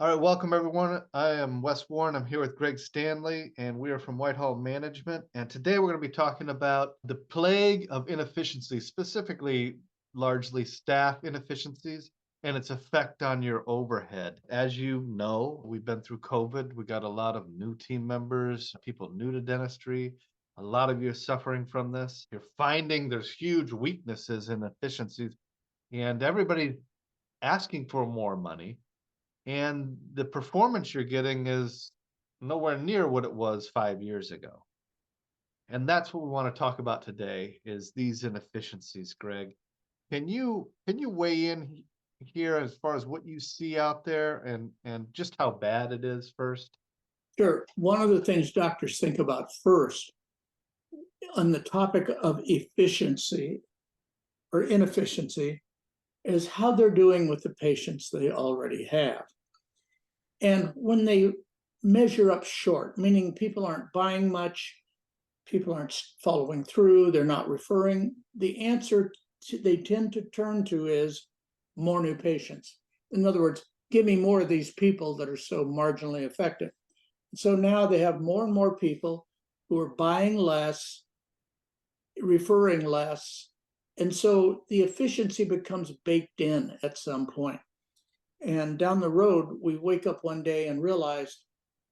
All right, welcome everyone. I am Wes Warren. I'm here with Greg Stanley, and we are from Whitehall Management. And today we're going to be talking about the plague of inefficiencies, specifically largely staff inefficiencies and its effect on your overhead. As you know, we've been through COVID. We got a lot of new team members, people new to dentistry. A lot of you are suffering from this. You're finding there's huge weaknesses in efficiencies, and everybody asking for more money, and the performance you're getting is nowhere near what it was 5 years ago. And that's what we want to talk about today is these inefficiencies. Greg, can you weigh in here as far as what you see out there and just how bad it is first? Sure. One of the things doctors think about first on the topic of efficiency or inefficiency is how they're doing with the patients they already have. And when they measure up short, meaning people aren't buying much, people aren't following through, they're not referring, the answer they tend to turn to is more new patients. In other words, give me more of these people that are so marginally effective. So now they have more and more people who are buying less, referring less. And so the efficiency becomes baked in at some point. And down the road, we wake up one day and realize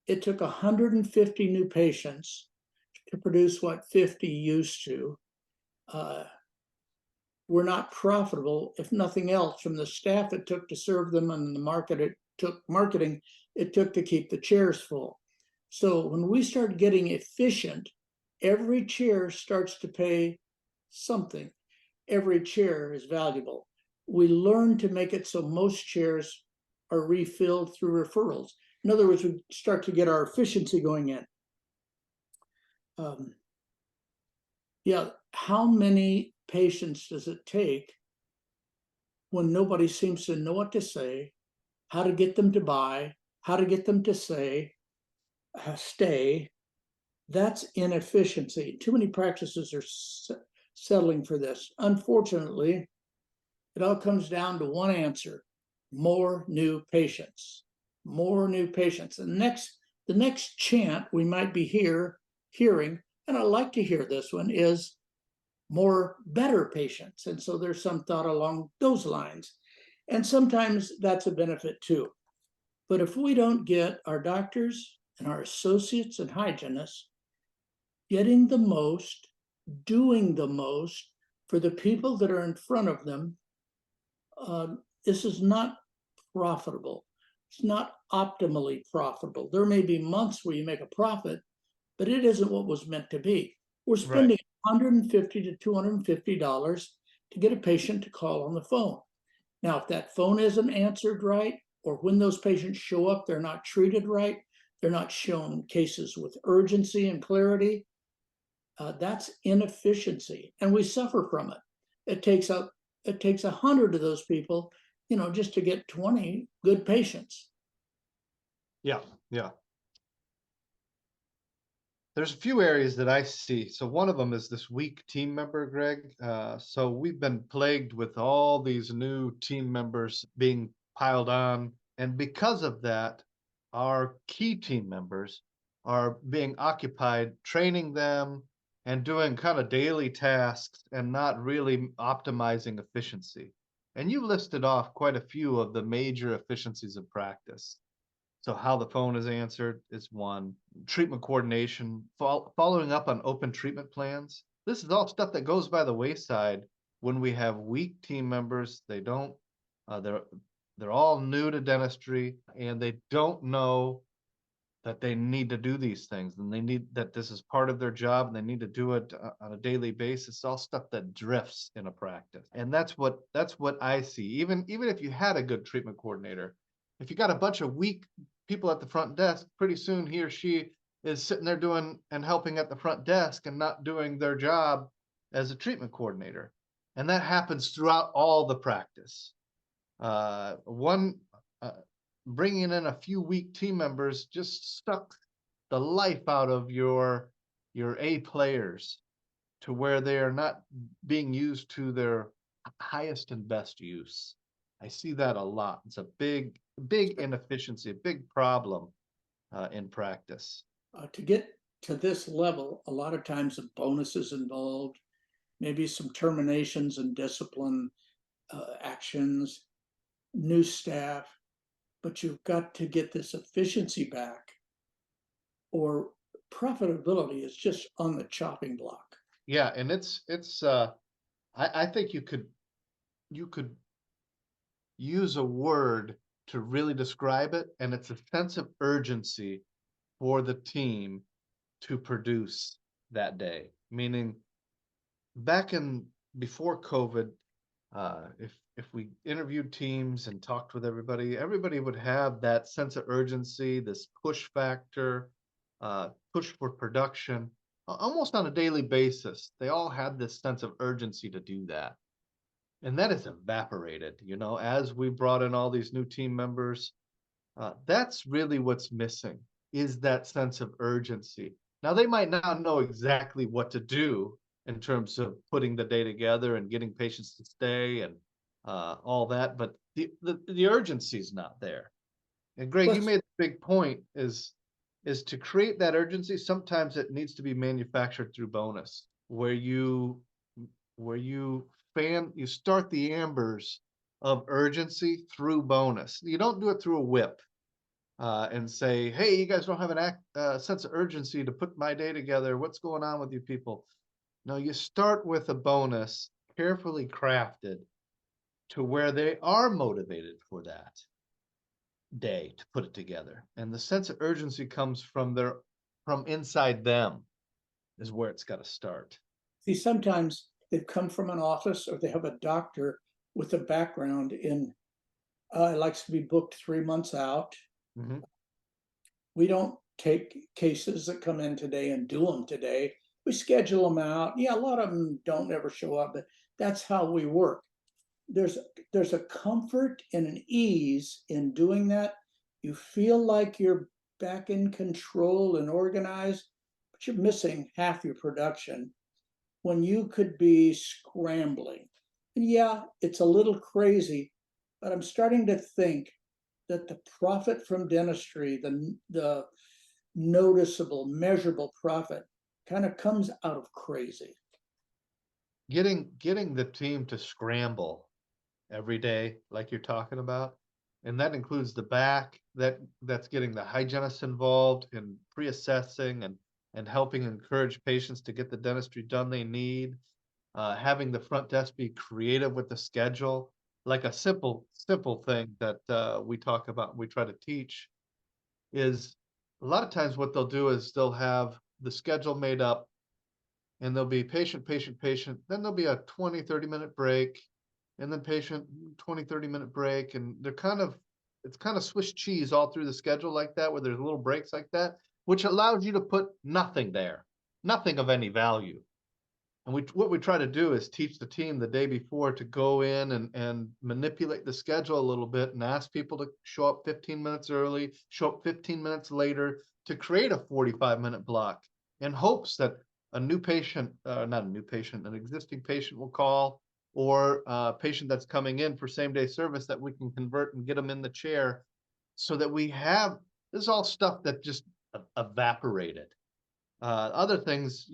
it took 150 new patients to produce what 50 used to. We're not profitable, if nothing else, from the staff it took to serve them and the marketing it took to keep the chairs full. So when we start getting efficient, every chair starts to pay something. Every chair is valuable. We learn to make it so most chairs are refilled through referrals. In other words, we start to get our efficiency going in. Yeah, how many patients does it take when nobody seems to know what to say, how to get them to buy, how to get them to say, stay? That's inefficiency. Too many practices are settling for this. Unfortunately, it all comes down to one answer: more new patients. More new patients. And the next chant we might be hearing, and I like to hear this one, is more better patients. And so there's some thought along those lines. And sometimes that's a benefit too. But if we don't get our doctors and our associates and hygienists getting the most, doing the most for the people that are in front of them, this is not profitable. It's not optimally profitable. There may be months where you make a profit, but it isn't what was meant to be. We're Right. spending $150 to $250 to get a patient to call on the phone. Now, if that phone isn't answered right, or when those patients show up, they're not treated right, they're not shown cases with urgency and clarity, that's inefficiency, and we suffer from it. It takes 100 of those people, just to get 20 good patients. Yeah, yeah. There's a few areas that I see. So one of them is this weak team member, Greg. So we've been plagued with all these new team members being piled on. And because of that, our key team members are being occupied training them and doing kind of daily tasks and not really optimizing efficiency. And you listed off quite a few of the major efficiencies of practice. So how the phone is answered is one. Treatment coordination, following up on open treatment plans. This is all stuff that goes by the wayside when we have weak team members. They don't. They're all new to dentistry and they don't know that they need to do these things and they need that this is part of their job and they need to do it on a daily basis. All stuff that drifts in a practice, and that's what I see. Even if you had a good treatment coordinator, if you got a bunch of weak people at the front desk, pretty soon he or she is sitting there doing and helping at the front desk and not doing their job as a treatment coordinator. And that happens throughout all the practice. One uh, Bringing in a few weak team members just suck the life out of your A players to where they are not being used to their highest and best use. I see that a lot. It's a big big inefficiency, a big problem in practice. To get to this level, a lot of times the bonuses involved, maybe some terminations and discipline actions, new staff, but you've got to get this efficiency back, or profitability is just on the chopping block. Yeah, and it's I think you could use a word to really describe it, and it's a sense of urgency for the team to produce that day. Meaning, back in before COVID, if we interviewed teams and talked with everybody, everybody would have that sense of urgency, this push factor, push for production, almost on a daily basis. They all had this sense of urgency to do that. And that has evaporated, as we brought in all these new team members. That's really what's missing, is that sense of urgency. Now, they might not know exactly what to do in terms of putting the day together and getting patients to stay and all that, but the urgency is not there. And Greg, you Let's made a big point, is to create that urgency. Sometimes it needs to be manufactured through bonus, where you start the ambers of urgency through bonus. You don't do it through a whip and say, "Hey, you guys don't have an sense of urgency to put my day together. What's going on with you people?" No, you start with a bonus carefully crafted to where they are motivated for that day to put it together. And the sense of urgency comes from inside them, is where it's got to start. see, sometimes they've come from an office or they have a doctor with a background in it likes to be booked 3 months out. Mhm. We don't take cases that come in today and do them today. We schedule them out. Yeah, a lot of them don't ever show up, but that's how we work. There's there's a comfort and an ease in doing that. You feel like you're back in control and organized, but you're missing half your production when you could be scrambling. And yeah, it's a little crazy, but I'm starting to think that the profit from dentistry, the noticeable, measurable profit, kind of comes out of crazy. Getting the team to scramble every day, like you're talking about, and that includes the back. That's getting the hygienist involved in pre-assessing and helping encourage patients to get the dentistry done they need. Having the front desk be creative with the schedule, like a simple thing that we talk about, we try to teach, is a lot of times what they'll do is they'll have the schedule made up, and there'll be patient, patient, patient. Then there'll be a 20, 30-minute break, and then patient, 20, 30-minute break. And it's kind of Swiss cheese all through the schedule like that, where there's little breaks like that, which allows you to put nothing there, nothing of any value. And what we try to do is teach the team the day before to go in and manipulate the schedule a little bit and ask people to show up 15 minutes early, show up 15 minutes later, to create a 45-minute block in hopes that a new patient, not a new patient, an existing patient will call, or a patient that's coming in for same day service that we can convert and get them in the chair, so that we have this is all stuff that just evaporated. Other things,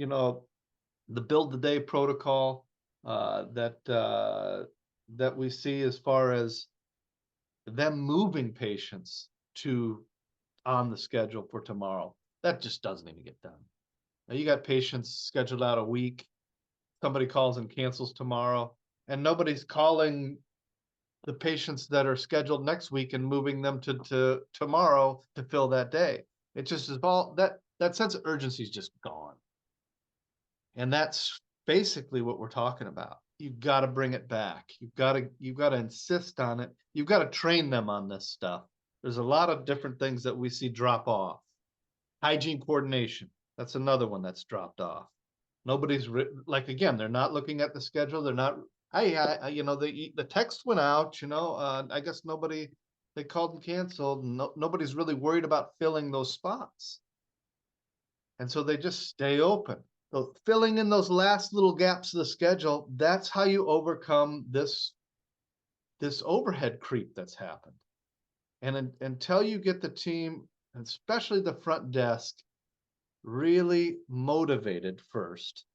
the build the day protocol that we see, as far as them moving patients to on the schedule for tomorrow, that just doesn't even get done. Now, you got patients scheduled out a week, somebody calls and cancels tomorrow, and nobody's calling the patients that are scheduled next week and moving them to tomorrow to fill that day. It just is all that sense of urgency is just gone. And that's basically what we're talking about. You've got to bring it back. You've got to insist on it. You've got to train them on this stuff. There's a lot of different things that we see drop off. Hygiene coordination. That's another one that's dropped off. Nobody's like, again, they're not looking at the schedule. They're not. The text went out. I guess they called and canceled. Nobody's really worried about filling those spots, and so they just stay open. So filling in those last little gaps of the schedule, that's how you overcome this overhead creep that's happened. And until you get the team, especially the front desk, really motivated first,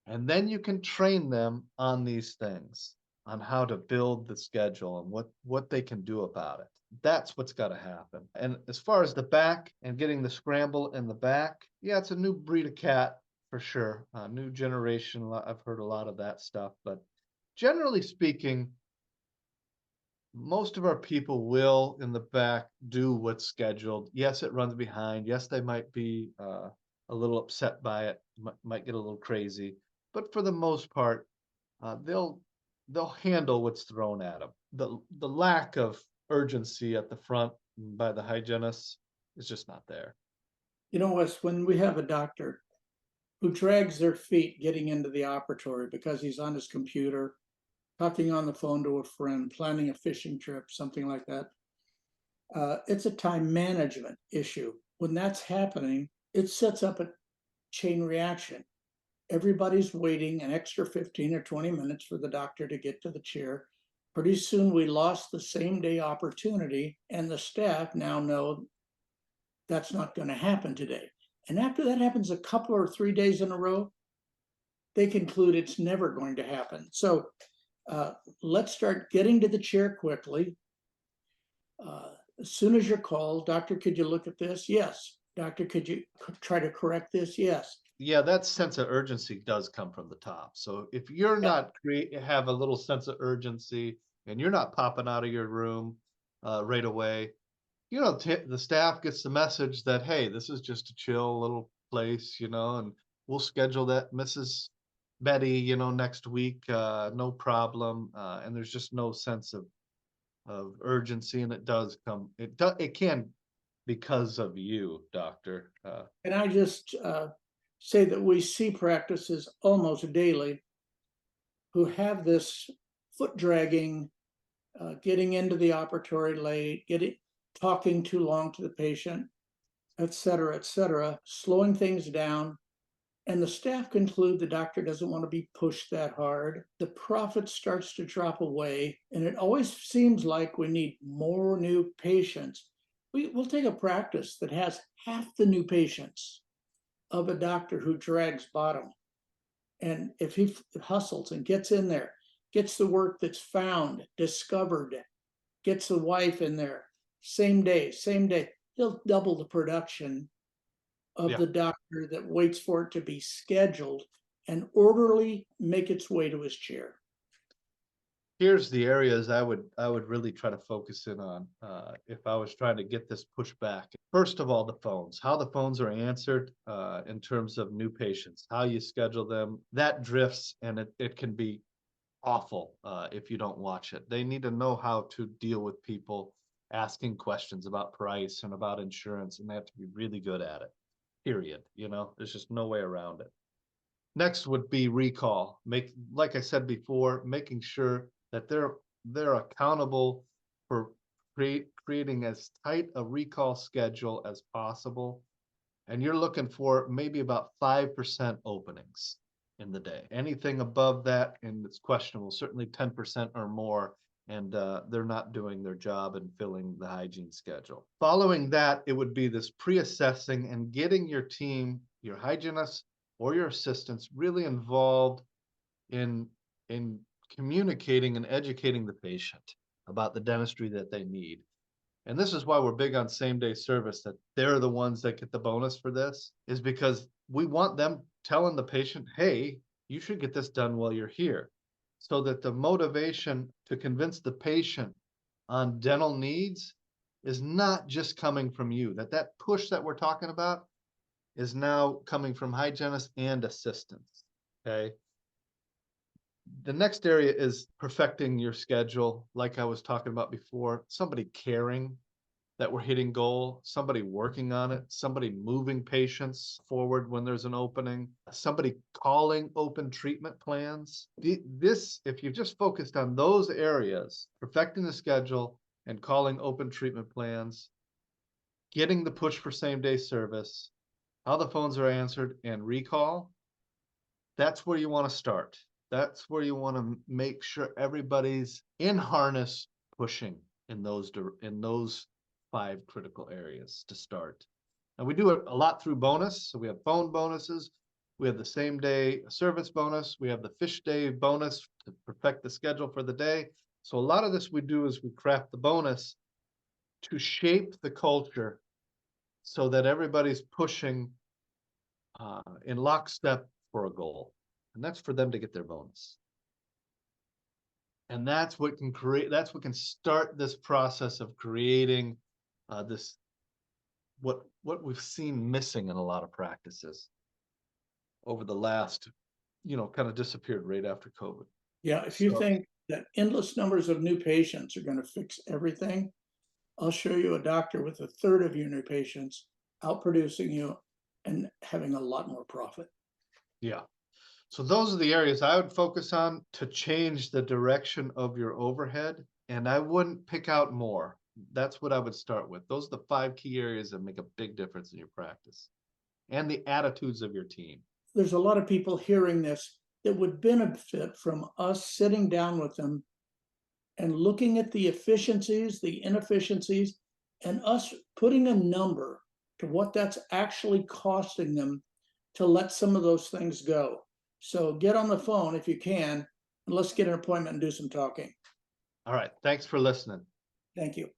and then you can train them on these things, on how to build the schedule and what they can do about it. That's what's got to happen. And as far as the back and getting the scramble in the back, yeah, it's a new breed of cat for sure. New generation. I've heard a lot of that stuff, but generally speaking, most of our people will in the back do what's scheduled. Yes, it runs behind. Yes, they might be a little upset by it, might get a little crazy, but for the most part, they'll handle what's thrown at them. The lack of urgency at the front by the hygienists is just not there. You know, Wes, when we have a doctor who drags their feet getting into the operatory because he's on his computer, talking on the phone to a friend, planning a fishing trip, something like that, it's a time management issue. When that's happening, it sets up a chain reaction. Everybody's waiting an extra 15 or 20 minutes for the doctor to get to the chair. Pretty soon we lost the same day opportunity, and the staff now know that's not going to happen today. And after that happens a couple or 3 days in a row, they conclude it's never going to happen. So let's start getting to the chair quickly. As soon as you're called, doctor, could you look at this? Yes. Doctor, could you try to correct this? Yes. Yeah, that sense of urgency does come from the top. So if you're Yeah. not have a little sense of urgency and you're not popping out of your room right away, the staff gets the message that, hey, this is just a chill little place, and we'll schedule that Mrs. Betty, next week, no problem. And there's just no sense of urgency, and it can because of you, doctor. And I just say that we see practices almost daily who have this foot dragging, getting into the operatory late, talking too long to the patient, et cetera, slowing things down. And the staff conclude the doctor doesn't want to be pushed that hard. The profit starts to drop away. And it always seems like we need more new patients. We'll take a practice that has half the new patients of a doctor who drags bottom. And if he hustles and gets in there, gets the work that's found, discovered, gets the wife in there, same day, he'll double the production of Yeah. the doctor that waits for it to be scheduled and orderly make its way to his chair. Here's the areas I would really try to focus in on, if I was trying to get this pushback. First of all, the phones, how the phones are answered, in terms of new patients, how you schedule them, that drifts, and it can be awful, if you don't watch it. They need to know how to deal with people asking questions about price and about insurance, and they have to be really good at it. Period. There's just no way around it. Next would be recall. Like I said before, making sure that they're accountable for creating as tight a recall schedule as possible. And you're looking for maybe about 5% openings in the day. Anything above that, and it's questionable, certainly 10% or more, and they're not doing their job and filling the hygiene schedule. Following that, it would be this pre-assessing and getting your team, your hygienists or your assistants, really involved in in communicating and educating the patient about the dentistry that they need. And this is why we're big on same day service, that they're the ones that get the bonus for this, is because we want them telling the patient, hey, you should get this done while you're here. So that the motivation to convince the patient on dental needs is not just coming from you, that push that we're talking about is now coming from hygienists and assistants. Okay. The next area is perfecting your schedule. Like I was talking about before, somebody caring that we're hitting goal, somebody working on it, somebody moving patients forward when there's an opening, somebody calling open treatment plans. If you just focused on those areas, perfecting the schedule and calling open treatment plans, getting the push for same day service, how the phones are answered, and recall, that's where you want to start. That's where you want to make sure everybody's in harness pushing in those 5 critical areas to start. And we do it a lot through bonus. So we have phone bonuses. We have the same day service bonus. We have the fish day bonus to perfect the schedule for the day. So a lot of this we do is we craft the bonus to shape the culture so that everybody's pushing in lockstep for a goal. And that's for them to get their bonus. And that's what can start this process of creating this what we've seen missing in a lot of practices over the last, kind of disappeared right after COVID. Yeah, if you So, think that endless numbers of new patients are going to fix everything, I'll show you a doctor with a third of your new patients outproducing you and having a lot more profit. yeah. So those are the areas I would focus on to change the direction of your overhead. And I wouldn't pick out more. That's what I would start with. Those are the 5 key areas that make a big difference in your practice and the attitudes of your team. There's a lot of people hearing this that would benefit from us sitting down with them and looking at the efficiencies, the inefficiencies, and us putting a number to what that's actually costing them to let some of those things go. So get on the phone if you can, and let's get an appointment and do some talking. All right. Thanks for listening. Thank you.